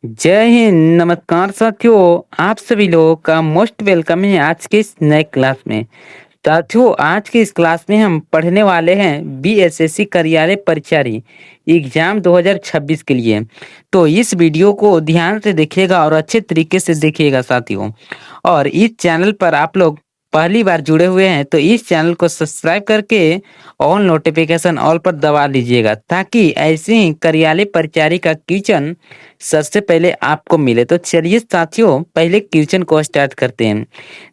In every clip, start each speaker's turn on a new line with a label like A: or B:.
A: जय हिंद, नमस्कार साथियों। आप सभी लोगों का मोस्ट वेलकम है आज के इस नए क्लास में। साथियों, आज के इस क्लास में हम पढ़ने वाले हैं बीएसएससी कार्यालय परिचारी एग्जाम 2026 के लिए। तो इस वीडियो को ध्यान से देखिएगा और अच्छे तरीके से देखिएगा साथियों। और इस चैनल पर आप लोग पहली बार जुड़े हुए हैं तो इस चैनल को सब्सक्राइब करके ऑल नोटिफिकेशन ऑल पर दबा लीजिएगा, ताकि ऐसे ही कार्यालय परिचारी का क्वेश्चन सबसे पहले आपको मिले। तो चलिए साथियों, पहले क्वेश्चन को स्टार्ट करते हैं।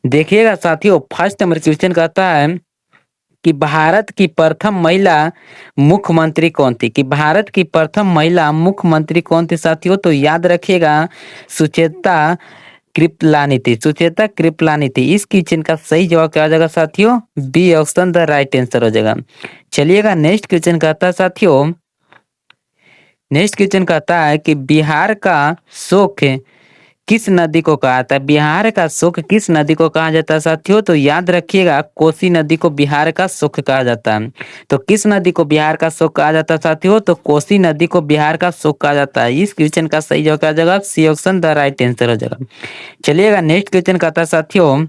A: देखिएगा साथियों, फर्स्ट नंबर क्वेश्चन कहता है कि भारत की प्रथम महिला मुख्यमंत्री कौन थी। कि भारत की प्रथम महिला मुख्यमंत्री कौन थी साथियों? तो याद रखिएगा, सुचेता कृपलानी थी। सुचेता कृपलानी थी। इस क्वेश्चन का सही जवाब क्या हो जाएगा साथियों? B option the right answer हो जाएगा। चलिएगा, नेक्स्ट क्वेश्चन कहता है साथियों, नेक्स्ट क्वेश्चन कहता है कि बिहार का शोक किस नदी को कहा जाता है। बिहार का शोक किस नदी को कहा जाता है साथियों? तो याद रखिएगा, कोसी नदी को बिहार का शोक कहा जाता है। तो किस नदी को बिहार का शोक कहा जाता है साथियों? तो कोसी नदी को बिहार का शोक कहा जाता है। इस क्वेश्चन का सही जवाब क्या हो जाएगा? C option the right answer हो जाएगा। चलिएगा, नेक्स्ट क्वेश्चन कहता है साथियों,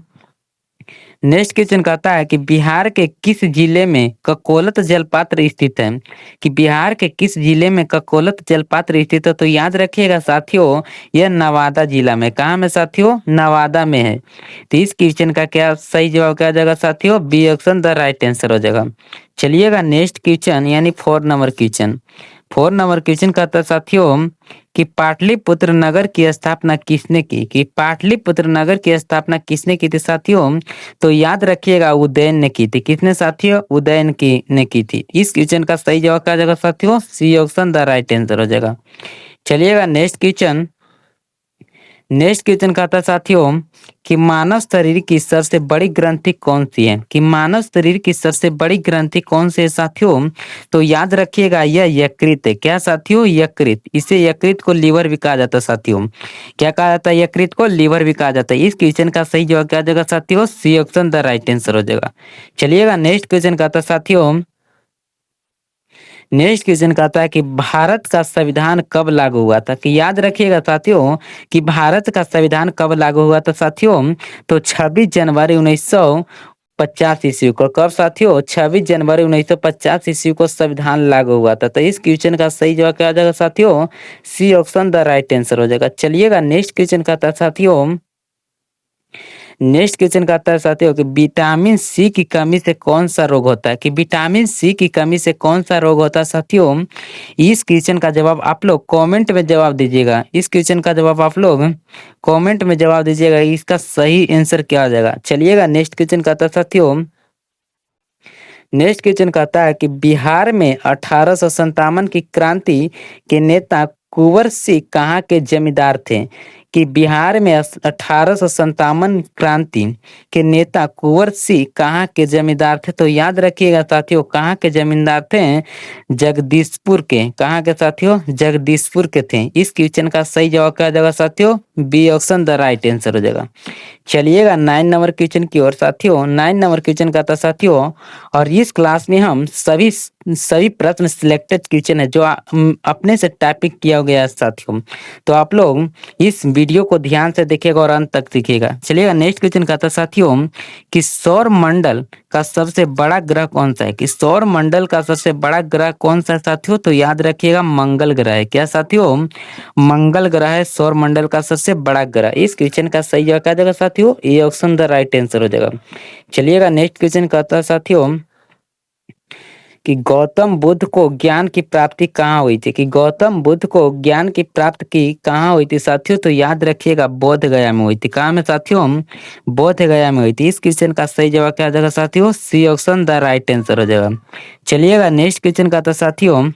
A: नेक्स्ट क्वेश्चन कहता है कि बिहार के किस जिले में ककोलत जलपात्र स्थित है। कि बिहार के किस जिले में ककोलत जलपात्र स्थित है? तो याद रखिएगा साथियों, यह नवादा जिला में। कहाँ में साथियों? नवादा में है। तो इस क्वेश्चन का क्या सही जवाब क्या हो जाएगा साथियों? B option the right answer हो जाएगा। चलिएगा, नेक्स्ट क्वेश्चन यानी 4 नंबर क्वेश्चन। 4 नंबर क्वेश्चन कहता है साथियों कि पाटलिपुत्र नगर की स्थापना किसने की। कि पाटलिपुत्र नगर की स्थापना किसने की थी साथियों? तो याद रखिएगा, उदयन ने की थी। किसने साथियों? उदयन की ने की थी। इस क्वेश्चन का सही जवाब क्या हो जाएगा साथियों? C option the right answer हो जाएगा। चलिएगा, नेक्स्ट क्वेश्चन। नेक्स्ट क्वेश्चन कहता है साथियों कि मानव शरीर की सबसे बड़ी ग्रंथि कौन सी है। कि मानव शरीर की सबसे बड़ी ग्रंथि कौन सी है साथियों? तो याद रखिएगा, यह यकृत है। क्या साथियों? यकृत। इसे यकृत को लीवर भी कहा जाता है साथियों। क्या कहा जाता है? यकृत को लीवर भी कहा जाता है। इस क्वेश्चन का सही जवाब क्या हो जाएगा साथियों? C option the right answer हो जाएगा। चलिएगा, नेक्स्ट क्वेश्चन कहता है साथियों, नेक्स्ट क्वेश्चन कहता है कि भारत का संविधान कब लागू हुआ था। कि याद रखिएगा साथियों, कि भारत का संविधान कब लागू हुआ था साथियों? तो 26 जनवरी 1950 ईस्वी को। कब साथियों? 26 जनवरी 1950 ईस्वी को संविधान लागू हुआ था। तो इस क्वेश्चन का सही जवाब क्या हो जाएगा साथियों? C option the right answer हो जाएगा। चलिएगा, नेक्स्ट क्वेश्चन कहता है साथियों, नेक्स्ट क्वेश्चन कहता है साथियों कि विटामिन सी की कमी से कौन सा रोग होता है। कि विटामिन सी की कमी से कौन सा रोग होता है साथियों? इस क्वेश्चन का जवाब आप लोग कमेंट में जवाब दीजिएगा। इस क्वेश्चन का जवाब आप लोग कमेंट में जवाब दीजिएगा। इसका सही आंसर क्या हो जाएगा? चलिएगा, नेक्स्ट क्वेश्चन कहता है साथियों, नेक्स्ट क्वेश्चन कहता है कि बिहार में 1857 की क्रांति के नेता कुंवर सिंह कहाँ के जमींदार थे। कि बिहार में 1857 क्रांति के नेता कुंवर सिंह कहाँ के जमींदार थे। तो याद रखिएगा साथियों, कहाँ के जमींदार थे? जगदीशपुर के। कहाँ के साथियों? जगदीशपुर के थे। इस क्वेश्चन का सही जवाब क्या हो जाएगा साथियों? B option the right answer हो जाएगा। चलिएगा, 9 नंबर क्वेश्चन की ओर साथियों। 9 नंबर क्वेश्चन का था साथियों, और इस क्लास में हम सभी प्रश्न सिलेक्टेड क्वेश्चन है जो अपने से टाइपिंग किया गया है साथियों। तो आप लोग इस वीडियो को ध्यान से देखिएगा और अंत तक सीखिएगा। चलिएगा, नेक्स्ट क्वेश्चन का था साथियों कि सौर मंडल का सबसे बड़ा ग्रह कौन सा है। कि सौर मंडल का सबसे बड़ा ग्रह कौन सा है साथियों? तो याद रखिएगा, मंगल ग्रह है। क्या साथियों? मंगल ग्रह है सौर मंडल का सबसे बड़ा ग्रह। इस क्वेश्चन का सही जवाब क्या देगा साथियों? A option the right answer हो जाएगा। चलिएगा, नेक्स्ट क्वेश्चन कहता है साथियों कि गौतम बुद्ध को ज्ञान की प्राप्ति कहाँ हुई थी। कि गौतम बुद्ध को ज्ञान की प्राप्ति की कहाँ हुई थी साथियों? तो याद रखिएगा, बोध गया में हुई थी। कहाँ में साथियों? बोध गया में हुई थी। इस क्वेश्चन का सही जवाब क्या हो जाएगा साथियों? C option the right answer हो जाएगा। चलिएगा, नेक्स्ट क्वेश्चन का था साथियों,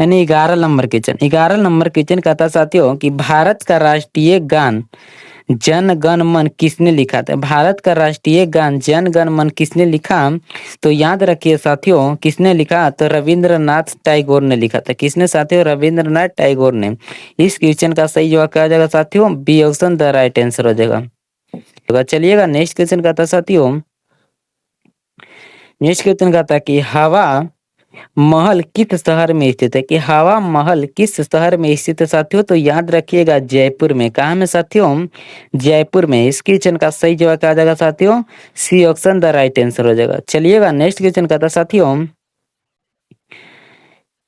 A: यानी 11 नंबर क्वेश्चन कहता है साथियों कि भारत का राष्ट्रीय गान जन गण मन किसने लिखा था। भारत का राष्ट्रीय गान जन गण मन किसने लिखा? तो याद रखिए साथियों, किसने लिखा? तो रविंद्रनाथ टैगोर ने लिखा था। किसने साथियों? रविंद्रनाथ टैगोर ने। इस क्वेश्चन का सही जवाब क्या हो जाएगा साथियों? B option the right answer हो जाएगा। तो चलिएगा, नेक्स्ट क्वेश्चन कहता है साथियों, नेक्स्ट क्वेश्चन कहता है कि हवा महल किस शहर में स्थित है कि हवा महल किस शहर में स्थित है साथियों? तो याद रखिएगा जयपुर में। कहाँ में साथियों? जयपुर में। इस क्वेश्चन का सही जवाब क्या आ जाएगा साथियों? C option the right answer हो जाएगा। चलिएगा नेक्स्ट क्वेश्चन का था साथियों,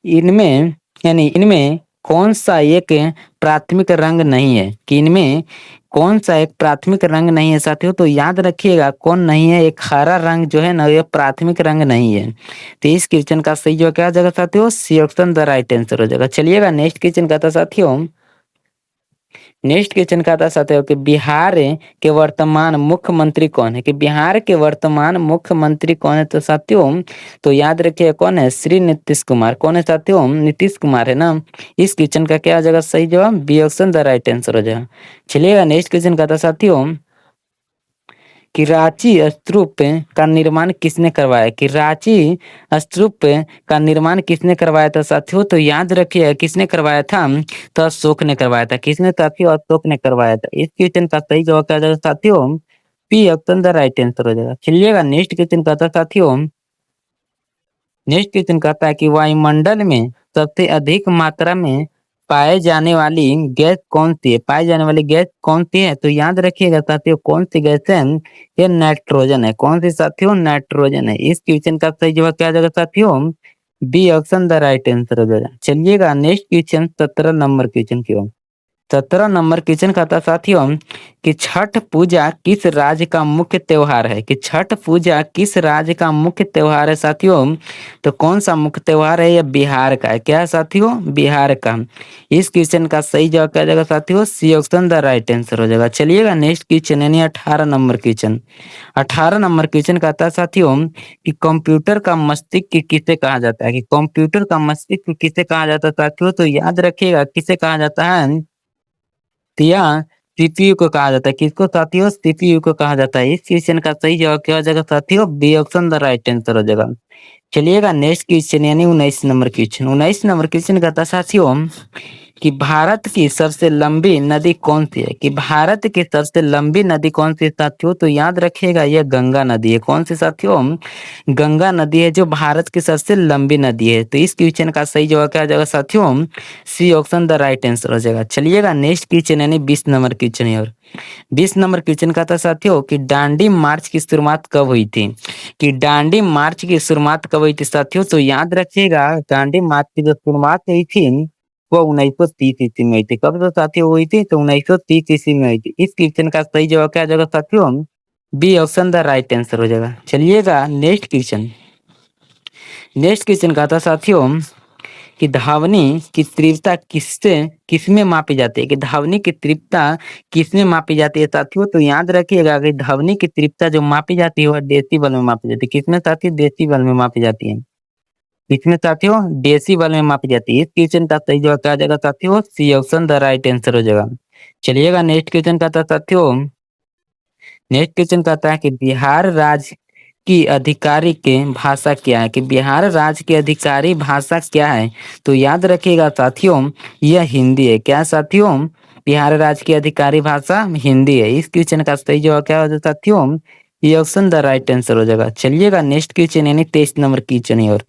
A: इनमें इनमें कौन सा एक प्राथमिक रंग नहीं है कि इनमें कौन सा एक प्राथमिक रंग नहीं है साथियों? तो याद रखिएगा कौन नहीं है, एक हरा रंग जो है ना ये प्राथमिक रंग नहीं है। तो इस क्वेश्चन का सही जवाब क्या हो जाएगा साथियों? C option the right answer हो जाएगा। चलिएगा नेक्स्ट क्वेश्चन का था साथियों, नेक्स्ट क्वेश्चन का था साथियों कि बिहार के वर्तमान मुख्यमंत्री कौन है? कि बिहार के वर्तमान मुख्यमंत्री कौन है? तो साथियों तो याद रखिए कौन है? श्री नीतीश कुमार। कौन है साथियों? नीतीश कुमार है ना। इस क्वेश्चन का क्या हो जाएगा सही जवाब? B option the right answer हो जाएगा। चलिएगा नेक्स्ट क्वेश्चन का था साथियों कि रांची स्तूप का निर्माण किसने करवाया? कि रांची स्तूप का निर्माण किसने करवाया था साथियों? तो याद रखिए किसने करवाया था? तो अशोक ने करवाया था। किसने साथियों? अशोक ने करवाया था। इस क्वेश्चन का सही जवाब क्या हो जाएगा साथियों? P option the right answer हो जाएगा। चलिएगा नेक्स्ट क्वेश्चन का था साथियों, नेक्स्ट क्वेश्चन कहता है कि वायुमंडल में सबसे अधिक मात्रा में पाए जाने वाली गैस कौन सी है? पाई जाने वाली गैस कौन सी है? तो याद रखिएगा साथियों कौन सी गैस है? ये नाइट्रोजन है। कौन सी साथियों? नाइट्रोजन है। इस क्वेश्चन का सही जवाब क्या आ जाएगा साथियों? B option the right answer हो जाएगा। चलिएगा नेक्स्ट क्वेश्चन 17 नंबर क्वेश्चन की ओर। 17 नंबर क्वेश्चन का था साथियों कि छठ पूजा किस राज्य का मुख्य त्योहार है? कि छठ पूजा किस राज्य का मुख्य त्योहार है साथियों? तो कौन सा मुख्य त्योहार है? यह बिहार का है। क्या है साथियों? बिहार का। इस क्वेश्चन का सही जवाब क्या जाएगा साथियों? C option the right answer हो जाएगा। चलिएगा नेक्स्ट क्वेश्चन यानी 18 नंबर क्वेश्चन। 18 नंबर क्वेश्चन का था साथियों कि कंप्यूटर का मस्तिष्क किसे कहा जाता है? कि कंप्यूटर का मस्तिष्क किसे कहा जाता है साथियों? तो याद रखिएगा किसे कहा जाता है? तो यहाँ सीपीयू को कहा जाता है। किसको साथियों? सीपीयू को कहा जाता है। इस क्वेश्चन का सही जवाब क्या हो जाएगा साथियों? B option the right answer हो जाएगा। चलिएगा नेक्स्ट क्वेश्चन यानी 19 नंबर क्वेश्चन। 19 नंबर क्वेश्चन का था साथियों कि भारत की सबसे लंबी नदी कौन सी है? कि भारत की सबसे लंबी नदी कौन सी है साथियों? तो याद रखिएगा यह गंगा नदी है। कौन सी साथियों? गंगा नदी है जो भारत की सबसे लंबी नदी है। तो इस क्वेश्चन का सही जवाब क्या आ जाएगा साथियों? C option the right answer हो जाएगा। चलिएगा नेक्स्ट क्वेश्चन यानी 20 नंबर क्वेश्चन है। और 20 नंबर क्वेश्चन का था साथियों कि दांडी मार्च की शुरुआत कब हुई थी? कि दांडी मार्च की शुरुआत कब हुई थी साथियों? तो याद रखिएगा दांडी मार्च की जो शुरुआत हुई थी वो 1930 ईस्वी में हुई थी। कब तो साथियों हुई थी? तो 1930 ईस्वी में हुई थी। इस क्वेश्चन का सही जवाब क्या आ जाएगा साथियों? B option the right answer हो जाएगा। चलिएगा नेक्स्ट क्वेश्चन। नेक्स्ट क्वेश्चन का था साथियों कि धावनी की तीव्रता किससे किसमें मापी जाती है? कि धावनी की तीव्रता किसमें मापी जाती है साथियों? तो याद रखिएगा कि धावनी की तीव्रता जो मापी जाती है वह डेसिबल में मापी जाती है। किसमें साथियों? डेसिबल में मापी जाती है। किसमें साथियों? डेसिबल में मापी जाती है। इस क्वेश्चन का सही जवाब क्या आ जाएगा साथियों? C option the right answer हो जाएगा। चलिएगा नेक्स्ट क्वेश्चन का था साथियों, नेक्स्ट क्वेश्चन कहता है कि बिहार राज्य की आधिकारिक भाषा क्या है? कि बिहार राज्य की आधिकारिक भाषा क्या है? तो याद रखिएगा साथियों यह हिंदी है। क्या साथियों? बिहार राज्य की आधिकारिक भाषा हिंदी है। इस क्वेश्चन का सही जवाब क्या हो जाता साथियों? ये ऑप्शन द राइट आंसर हो जाएगा। चलिएगा नेक्स्ट क्वेश्चन यानी 23 नंबर क्वेश्चन है। और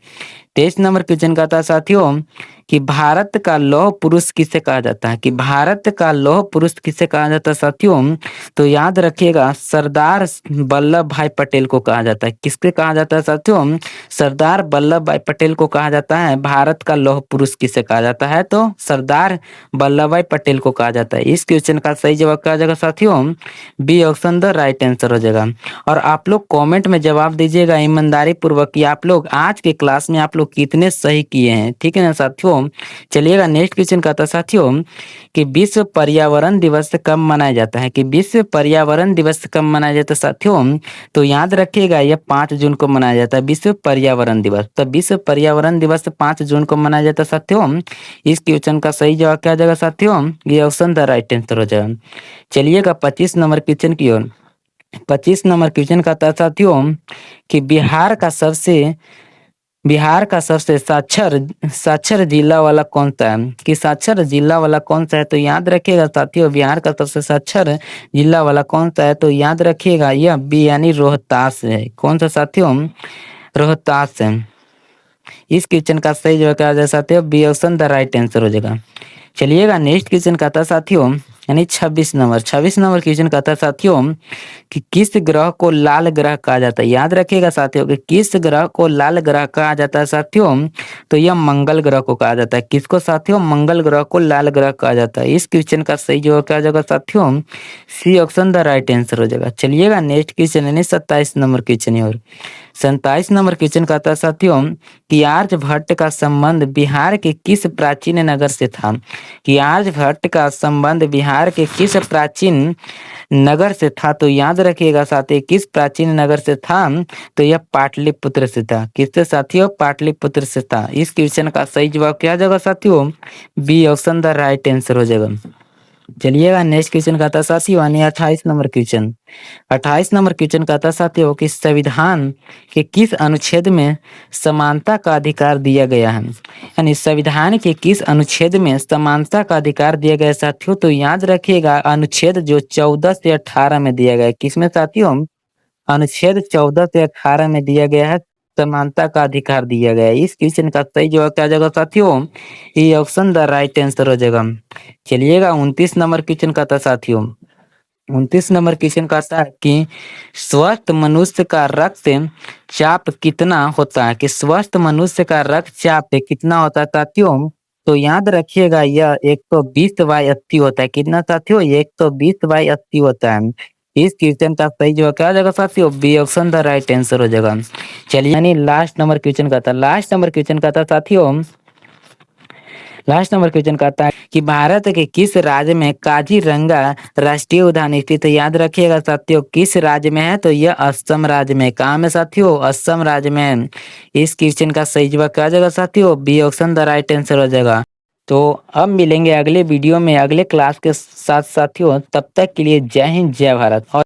A: 23 नंबर क्वेश्चन का था साथियों कि भारत का लौह पुरुष किसे कहा जाता है? कि भारत का लौह पुरुष किसे कहा जाता है साथियों? तो याद रखिएगा सरदार वल्लभ भाई पटेल को कहा जाता है। किसके कहा जाता है साथियों? सरदार वल्लभ भाई पटेल को कहा जाता है। भारत का लौह पुरुष किसे कहा जाता है? तो सरदार वल्लभ भाई पटेल को कहा जाता है। इस क्वेश्चन का सही जवाब क्या हो जाएगा साथियों? B option the right answer हो जाएगा। और आप लोग कमेंट में जवाब दीजिएगा ईमानदारी पूर्वक कि आप लोग आज के क्लास में आप लोग कितने सही किए हैं। ठीक है ना साथियों? चलिएगा नेक्स्ट क्वेश्चन का था साथियों कि विश्व पर्यावरण दिवस कब मनाया जाता है? कि विश्व पर्यावरण दिवस कब मनाया जाता है साथियों? तो याद रखिएगा यह 5 जून को मनाया जाता है विश्व पर्यावरण दिवस। तो विश्व पर्यावरण दिवस 5 जून को मनाया जाता है साथियों। इस क्वेश्चन का सही जवाब क्या आ जाएगा साथियों? ये ऑप्शन द राइट आंसर हो जाएगा। चलिएगा 25 नंबर क्वेश्चन की ओर। 25 नंबर क्वेश्चन का था साथियों कि बिहार का सबसे साक्षर साक्षर जिला वाला कौन सा है? कि साक्षर जिला वाला कौन सा है? तो याद रखिएगा साथियों बिहार का सबसे साक्षर जिला वाला कौन सा है? तो याद रखिएगा यह बी यानी रोहतास है। कौन सा साथियों? रोहतास है। इस क्वेश्चन का सही जवाब क्या आ जाएगा साथियों, B option the right answer हो जाएगा। चलिएगा नेक्स्ट क्वेश्चन कहता है साथियों, यानी 26 नंबर क्वेश्चन कहता है साथियों कि किस ग्रह को लाल ग्रह कहा जाता है। याद रखिएगा साथियों कि किस ग्रह को लाल ग्रह कहा जाता है साथियों, तो यह मंगल ग्रह को कहा जाता है। किसको साथियों, मंगल ग्रह को लाल ग्रह कहा जाता है। इस क्वेश्चन का सही जवाब क्या आ जाएगा साथियों, C option the right answer हो जाएगा। चलिएगा नेक्स्ट क्वेश्चन यानी 27 नंबर क्वेश्चन और 27 नंबर क्वेश्चन कहता है साथियों कि आर्यभट्ट का संबंध बिहार के किस प्राचीन नगर से था। कि आर्यभट्ट का संबंध बिहार के किस प्राचीन नगर से था, तो याद रखिएगा साथियों किस प्राचीन नगर से था, तो यह पाटलिपुत्र से था। किससे साथियों, पाटलिपुत्र से था। इस क्वेश्चन का सही जवाब क्या आ जाएगा साथियों, B option the right answer हो जाएगा। चलिएगा नेक्स्ट क्वेश्चन कहता है साथियों यानी 28 नंबर क्वेश्चन। 28 नंबर क्वेश्चन कहता है साथियों कि संविधान के किस अनुच्छेद में समानता का अधिकार दिया गया है। यानी संविधान के किस अनुच्छेद में समानता का अधिकार दिया गया है साथियों, तो याद रखिएगा अनुच्छेद जो 14 से 18 में दिया गया है। किसमें साथियों, अनुच्छेद 14 से 18 में दिया गया है, समानता का अधिकार दिया गया है। इस क्वेश्चन का सही जवाब क्या आ जाएगा साथियों, ये ऑप्शन द राइट आंसर हो जाएगा। चलिएगा 29 नंबर क्वेश्चन का था साथियों। 29 नंबर क्वेश्चन कहता है कि स्वस्थ मनुष्य का रक्त चाप कितना होता है। कि स्वस्थ मनुष्य का रक्तचाप कितना होता है साथियों, तो याद रखिएगा यह 120/80 होता है। कितना साथियों, 120/80 होता है। इस क्वेश्चन का सही जवाब क्या हो जाएगा साथियों, B option the right answer हो जाएगा। चलिए यानी लास्ट नंबर क्वेश्चन का था, लास्ट नंबर क्वेश्चन का था साथियों, लास्ट नंबर क्वेश्चन कहता है कि भारत के किस राज्य में काजीरंगा राष्ट्रीय उद्यान स्थित है। याद रखिएगा साथियों किस राज्य में है, तो यह असम राज्य में। कहाँ में साथियों, असम राज्य में। इस क्वेश्चन का सही जवाब क्या आ जाएगा साथियों, B option the right answer हो जाएगा। तो अब मिलेंगे अगले वीडियो में अगले क्लास के साथ साथियों, तब तक के लिए जय हिंद जय भारत। और